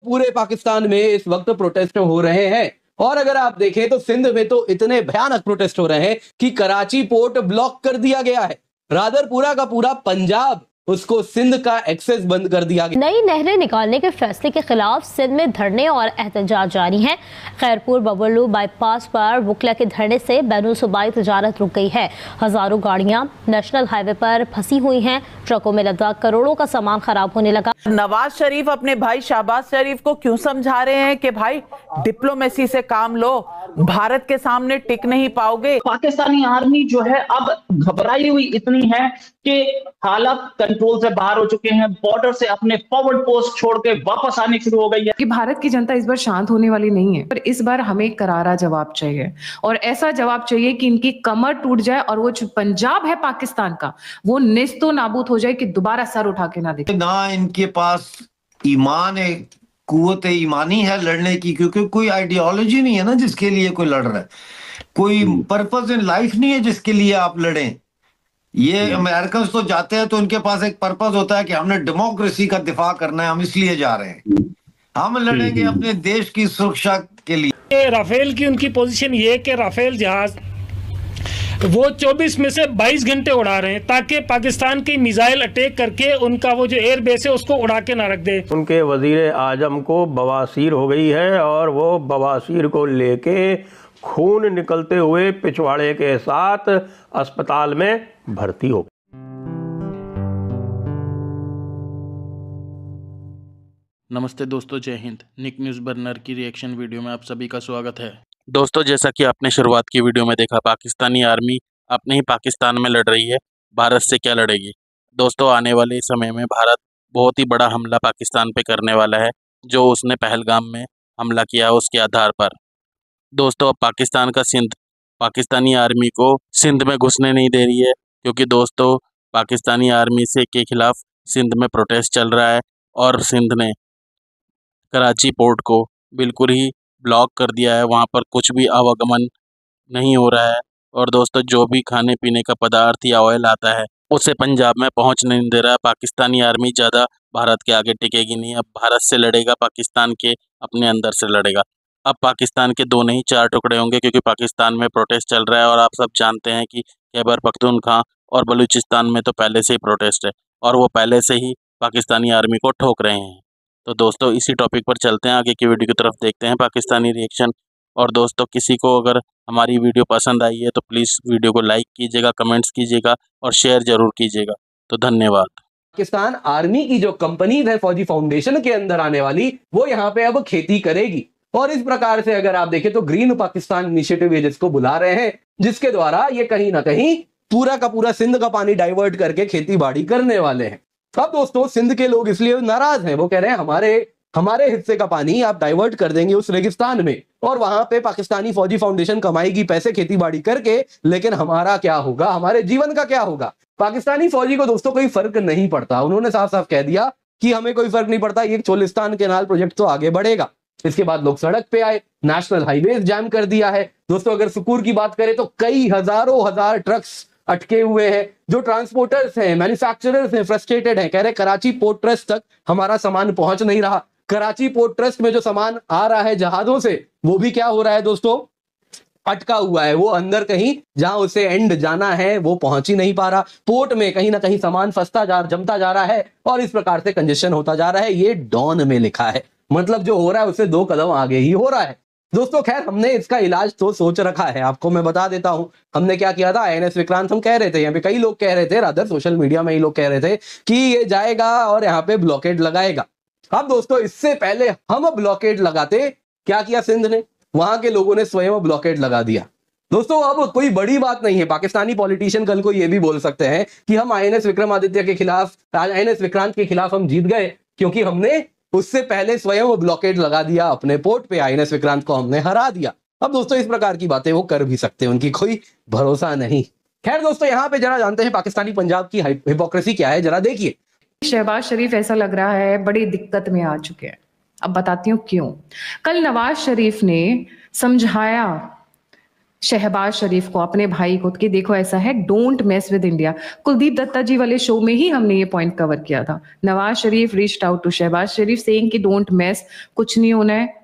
पूरे पाकिस्तान में इस वक्त प्रोटेस्ट हो रहे हैं। और अगर आप देखें तो सिंध में तो इतने भयानक प्रोटेस्ट हो रहे हैं कि कराची पोर्ट ब्लॉक कर दिया गया है। रादर पूरा का पूरा पंजाब, उसको सिंध का एक्सेस बंद कर दिया गया। नई नहरें निकालने के फैसले के खिलाफ सिंध में धरने और एहतजाज जारी हैं। खैरपुर बबलू बाईपास पर वकला के धरने से बैनुल सूबाई तजारत रुक गई है। हजारों गाड़ियां नेशनल हाईवे पर फंसी हुई हैं। ट्रकों में लदा करोड़ों का सामान खराब होने लगा। नवाज शरीफ अपने भाई शहबाज शरीफ को क्यों समझा रहे हैं कि भाई डिप्लोमेसी से काम लो, भारत के सामने टिक नहीं पाओगे। पाकिस्तानी आर्मी जो है अब घबराई हुई इतनी है कि हालात कंट्रोल से बाहर हो चुके हैं। बॉर्डर से अपने फॉरवर्ड पोस्ट छोड़ के वापस आने शुरू हो गई है कि भारत की जनता इस बार शांत होने वाली नहीं है, पर इस बार हमें करारा जवाब चाहिए और ऐसा जवाब चाहिए कि इनकी कमर टूट जाए और वो जो पंजाब है पाकिस्तान का वो नेस्तो नाबूद हो जाए कि दोबारा सर उठा के ना देखे। ना इनके पास ईमान है, कुव्वत ईमानी है लड़ने की, क्योंकि कोई आइडियोलॉजी नहीं है ना जिसके लिए कोई लड़ रहा है, कोई पर्पस इन लाइफ नहीं है जिसके लिए आप लड़ें। ये अमेरिकन तो जाते हैं तो उनके पास एक पर्पस होता है कि हमने डेमोक्रेसी का दिफा करना है, हम इसलिए जा रहे हैं, हम लड़ेंगे अपने देश की सुरक्षा के लिए। राफेल की उनकी पोजीशन ये कि राफेल जहाज वो 24 में से 22 घंटे उड़ा रहे हैं ताकि पाकिस्तान की मिसाइल अटैक करके उनका वो जो एयर बेस है उसको उड़ा के ना रख दे। उनके वजीर आजम को बवासीर हो गई है और वो बवासीर को लेके खून निकलते हुए पिछवाड़े के साथ अस्पताल में भर्ती हो। नमस्ते दोस्तों, जय हिंद। निक न्यूज़ बर्नर की रिएक्शन वीडियो में आप सभी का स्वागत है। दोस्तों, जैसा कि आपने शुरुआत की वीडियो में देखा, पाकिस्तानी आर्मी अपने ही पाकिस्तान में लड़ रही है। भारत से क्या लड़ेगी? दोस्तों, आने वाले समय में भारत बहुत ही बड़ा हमला पाकिस्तान पे करने वाला है, जो उसने पहलगाम में हमला किया है उसके आधार पर। दोस्तों, अब पाकिस्तान का सिंध पाकिस्तानी आर्मी को सिंध में घुसने नहीं दे रही है, क्योंकि दोस्तों पाकिस्तानी आर्मी से के खिलाफ सिंध में प्रोटेस्ट चल रहा है और सिंध ने कराची पोर्ट को बिल्कुल ही ब्लॉक कर दिया है। वहाँ पर कुछ भी आवागमन नहीं हो रहा है और दोस्तों जो भी खाने पीने का पदार्थ या ऑयल आता है उसे पंजाब में पहुँच नहीं दे रहा है। पाकिस्तानी आर्मी ज़्यादा भारत के आगे टिकेगी नहीं। अब भारत से लड़ेगा, पाकिस्तान के अपने अंदर से लड़ेगा। अब पाकिस्तान के 2 नहीं 4 टुकड़े होंगे, क्योंकि पाकिस्तान में प्रोटेस्ट चल रहा है और आप सब जानते हैं कि खैबर पख्तूनख्वा और बलूचिस्तान में तो पहले से ही प्रोटेस्ट है और वो पहले से ही पाकिस्तानी आर्मी को ठोक रहे हैं। तो दोस्तों इसी टॉपिक पर चलते हैं, आगे की वीडियो की तरफ देखते हैं पाकिस्तानी रिएक्शन। और दोस्तों किसी को अगर हमारी वीडियो पसंद आई है तो प्लीज़ वीडियो को लाइक कीजिएगा, कमेंट्स कीजिएगा और शेयर जरूर कीजिएगा। तो धन्यवाद। पाकिस्तान आर्मी की जो कंपनीज है फौजी फाउंडेशन के अंदर आने वाली, वो यहाँ पे अब खेती करेगी। और इस प्रकार से अगर आप देखें तो ग्रीन पाकिस्तान इनिशिएटिव जिसको बुला रहे हैं, जिसके द्वारा ये कहीं ना कहीं पूरा का पूरा सिंध का पानी डाइवर्ट करके खेती बाड़ी करने वाले हैं। अब दोस्तों सिंध के लोग इसलिए नाराज हैं, वो कह रहे हैं हमारे हिस्से का पानी आप डाइवर्ट कर देंगे उस रेगिस्तान में और वहां पे पाकिस्तानी फौजी फाउंडेशन कमाएगी पैसे खेती बाड़ी करके, लेकिन हमारा क्या होगा, हमारे जीवन का क्या होगा। पाकिस्तानी फौजी को दोस्तों कोई फर्क नहीं पड़ता। उन्होंने साफ साफ कह दिया कि हमें कोई फर्क नहीं पड़ता, ये चोलिस्तान केनाल प्रोजेक्ट तो आगे बढ़ेगा। इसके बाद लोग सड़क पे आए, नेशनल हाईवेज जैम कर दिया है। दोस्तों अगर सुकूर की बात करें तो कई हजार ट्रक्स अटके हुए हैं। जो ट्रांसपोर्टर्स हैं, मैन्युफैक्चरर्स हैं, फ्रस्ट्रेटेड हैं, कह रहे कराची पोर्ट ट्रस्ट तक हमारा सामान पहुंच नहीं रहा। कराची पोर्ट ट्रस्ट में जो सामान आ रहा है जहाजों से, वो भी क्या हो रहा है दोस्तों, अटका हुआ है। वो अंदर कहीं जहां उसे एंड जाना है वो पहुंच ही नहीं पा रहा। पोर्ट में कहीं ना कहीं सामान जमता जा रहा है और इस प्रकार से कंजेशन होता जा रहा है। ये डॉन में लिखा है, मतलब जो हो रहा है उससे 2 कदम आगे ही हो रहा है। दोस्तों खैर हमने इसका इलाज तो सोच रखा है, आपको मैं बता देता हूं। हमने क्या किया था, आईएनएस विक्रांत हम कह रहे थे, यहाँ पे कई लोग कह रहे थे, रादर सोशल मीडिया में ही लोग कह रहे थे कि ये जाएगा और यहाँ पे ब्लॉकेड लगाएगा। अब दोस्तों इससे पहले हम ब्लॉकेड लगाते, क्या किया सिंध ने, वहां के लोगों ने स्वयं ब्लॉकेड लगा दिया। दोस्तों अब कोई बड़ी बात नहीं है। पाकिस्तानी पॉलिटिशियन कल को ये भी बोल सकते हैं कि हम आईएनएस विक्रमादित्य के खिलाफ, आईएनएस विक्रांत के खिलाफ हम जीत गए, क्योंकि हमने उससे पहले स्वयं वो ब्लॉकेड लगा दिया अपने पोर्ट पे, आईएनएस विक्रांत को हमने हरा दिया। अब दोस्तों इस प्रकार की बातें वो कर भी सकते हैं, उनकी कोई भरोसा नहीं। खैर दोस्तों यहाँ पे जरा जानते हैं पाकिस्तानी पंजाब की हिपोक्रेसी क्या है, जरा देखिए। शहबाज शरीफ ऐसा लग रहा है बड़ी दिक्कत में आ चुके हैं। अब बताती हूँ क्यों। कल नवाज शरीफ ने समझाया शहबाज शरीफ को, अपने भाई को, कि देखो ऐसा है, don't mess with India. Kuldeep Dutta ji वाले शो में ही हमने ये पॉइंट कवर किया था। Nawaz Sharif reached out to Shahbaz Sharif saying कि डोंट मेस, कुछ नहीं होना है,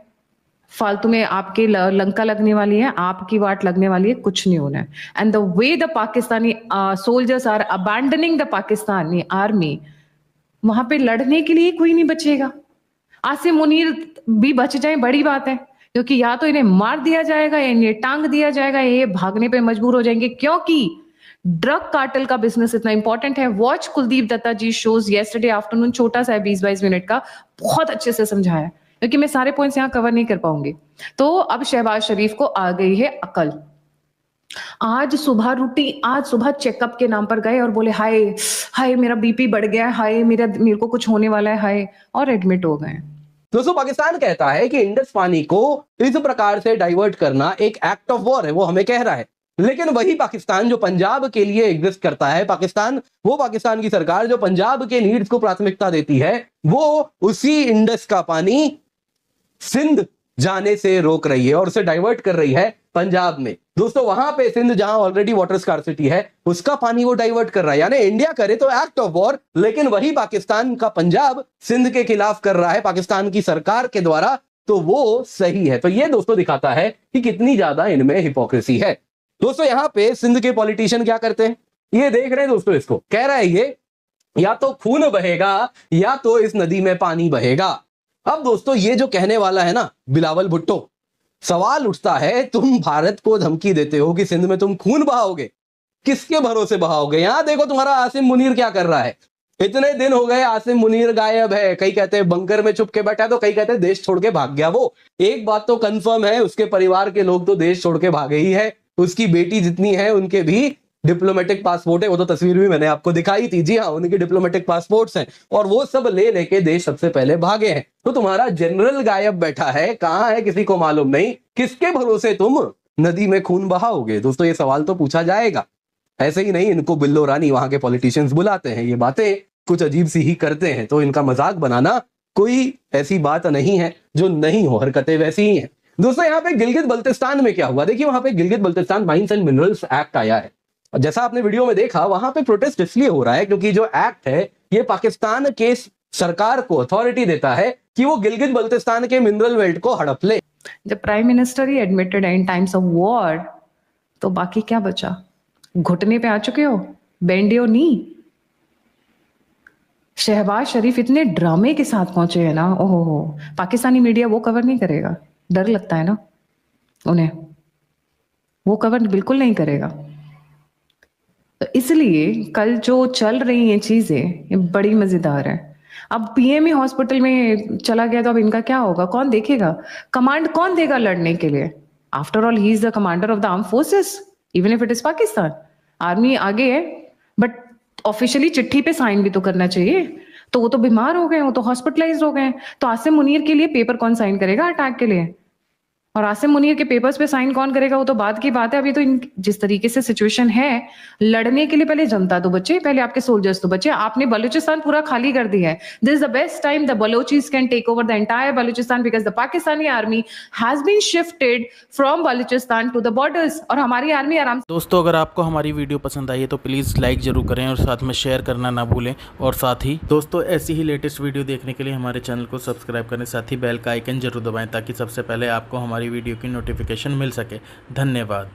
फालतू में आपके लंका लगने वाली है, आपकी वाट लगने वाली है, कुछ नहीं होना है। And the way the Pakistani soldiers are abandoning the Pakistani army, वहां पे लड़ने के लिए कोई नहीं बचेगा। आसिम मुनीर भी बच जाए बड़ी बात है, क्योंकि या तो इन्हें मार दिया जाएगा या इन्हें टांग दिया जाएगा, ये भागने पे मजबूर हो जाएंगे, क्योंकि ड्रग कार्टेल का बिजनेस इतना इंपॉर्टेंट है। वॉच कुलदीप दत्ता जी शोज येस्टरडे आफ्टरनून, छोटा सा है 20-22 मिनट का, बहुत अच्छे से समझाया, क्योंकि मैं सारे पॉइंट्स यहाँ कवर नहीं कर पाऊंगी। तो अब शहबाज शरीफ को आ गई है अकल। आज सुबह चेकअप के नाम पर गए और बोले हाय हाय मेरा बीपी बढ़ गया है, हाय मेरे को कुछ होने वाला है, हाय, और एडमिट हो गए। दोस्तों, पाकिस्तान कहता है कि इंडस पानी को इस प्रकार से डाइवर्ट करना एक एक्ट ऑफ वॉर है, वो हमें कह रहा है। लेकिन वही पाकिस्तान जो पंजाब के लिए एग्जिस्ट करता है, पाकिस्तान की सरकार जो पंजाब के नीड्स को प्राथमिकता देती है, वो उसी इंडस का पानी सिंध जाने से रोक रही है और उसे डाइवर्ट कर रही है पंजाब में। दोस्तों, वहां पे सिंध जहां ऑलरेडी वाटर स्कार्सिटी है, उसका पानी वो डाइवर्ट कर रहा है। यानी इंडिया करे तो एक्ट ऑफ वॉर, लेकिन वही पाकिस्तान का पंजाब सिंध के खिलाफ कर रहा है पाकिस्तान की सरकार के द्वारा, तो वो सही है। तो ये दोस्तों दिखाता है कि कितनी ज्यादा इनमें हिपोक्रेसी है। दोस्तों, यहां पे सिंध के पॉलिटिशियन क्या करते हैं, ये देख रहे हैं दोस्तों, इसको कह रहा है ये या तो खून बहेगा या तो इस नदी में पानी बहेगा। अब दोस्तों, ये जो कहने वाला है ना बिलावल भुट्टो, सवाल उठता है, तुम भारत को धमकी देते हो कि सिंध में तुम खून बहाओगे, किसके भरोसे बहाओगे? यहां देखो तुम्हारा आसिम मुनीर क्या कर रहा है। इतने दिन हो गए आसिम मुनीर गायब है, कई कहते हैं बंकर में छुप के बैठा है, तो कई कहते हैं देश छोड़ के भाग गया। वो एक बात तो कंफर्म है, उसके परिवार के लोग तो देश छोड़ के भागे ही है। उसकी बेटी जितनी है उनके भी डिप्लोमेटिक पासपोर्ट है, वो तो तस्वीर भी मैंने आपको दिखाई थी। जी हाँ, उनके डिप्लोमेटिक पासपोर्ट्स हैं और वो सब ले लेके देश सबसे पहले भागे हैं। तो तुम्हारा जनरल गायब बैठा है, कहां है किसी को मालूम नहीं, किसके भरोसे तुम नदी में खून बहाओगे? दोस्तों, ये सवाल तो पूछा जाएगा। ऐसे ही नहीं, इनको बिल्लो रानी वहां के पॉलिटिशियंस बुलाते हैं, ये बातें कुछ अजीब सी ही करते हैं, तो इनका मजाक बनाना कोई ऐसी बात नहीं है जो नहीं हो, हरकतें वैसी ही हैं। दोस्तों, यहाँ पे गिलगित बल्तिस्तान में क्या हुआ, देखिए वहां पे Gilgit Baltistan mines and minerals act आया है। और जैसा आपने वीडियो में देखा, वहां पे प्रोटेस्ट इसलिए हो रहा है क्योंकि जो एक्ट है ये पाकिस्तान के सरकार को अथॉरिटी देता है कि वो गिलगित बल्तिस्तान के मिनरल वेल्ट को हड़प ले। जब प्राइम मिनिस्टर ही एडमिटेड है इन टाइम्स ऑफ वॉर, तो बाकी क्या बचा? घुटने पे आ चुके हो, बेंडे हो नी। शहबाज शरीफ इतने ड्रामे के साथ पहुंचे हैं ना, ओहो, पाकिस्तानी मीडिया वो कवर नहीं करेगा, डर लगता है ना उन्हें, वो कवर बिल्कुल नहीं करेगा। तो इसलिए कल जो चल रही हैं चीजें ये बड़ी मजेदार है। अब पीएमई हॉस्पिटल में चला गया तो अब इनका क्या होगा, कौन देखेगा? कमांड कौन देगा लड़ने के लिए? After all he is the commander of the arm forces, even if it is Pakistan. Army आगे है, बट ऑफिशियली चिट्ठी पे साइन भी तो करना चाहिए। तो वो तो बीमार हो गए, वो तो हॉस्पिटलाइज हो गए, तो आसिम मुनीर के लिए पेपर कौन साइन करेगा अटैक के लिए? और आसिम मुनीर के पेपर्स पे साइन कौन करेगा, वो तो बाद की बात है। अभी तो जिस तरीके से सिचुएशन है, लड़ने के लिए पहले जनता तो बचे, पहले आपके सोल्जर्स तो बचे। आपने बलूचिस्तान पूरा खाली कर दिया है। This is the best time the Balochis can take over the entire Balochistan, because the Pakistani army has been shifted from Balochistan to the borders, और हमारी आर्मी आराम। दोस्तों, अगर आपको हमारी वीडियो पसंद आई है तो प्लीज़ लाइक जरूर करें और साथ में शेयर करना ना भूलें। और साथ ही दोस्तों, ऐसी ही लेटेस्ट वीडियो देखने के लिए हमारे चैनल को सब्सक्राइब करें, साथ ही बेल का आइकन जरूर दबाएं ताकि सबसे पहले आपको हमारी वीडियो की नोटिफिकेशन मिल सके। धन्यवाद।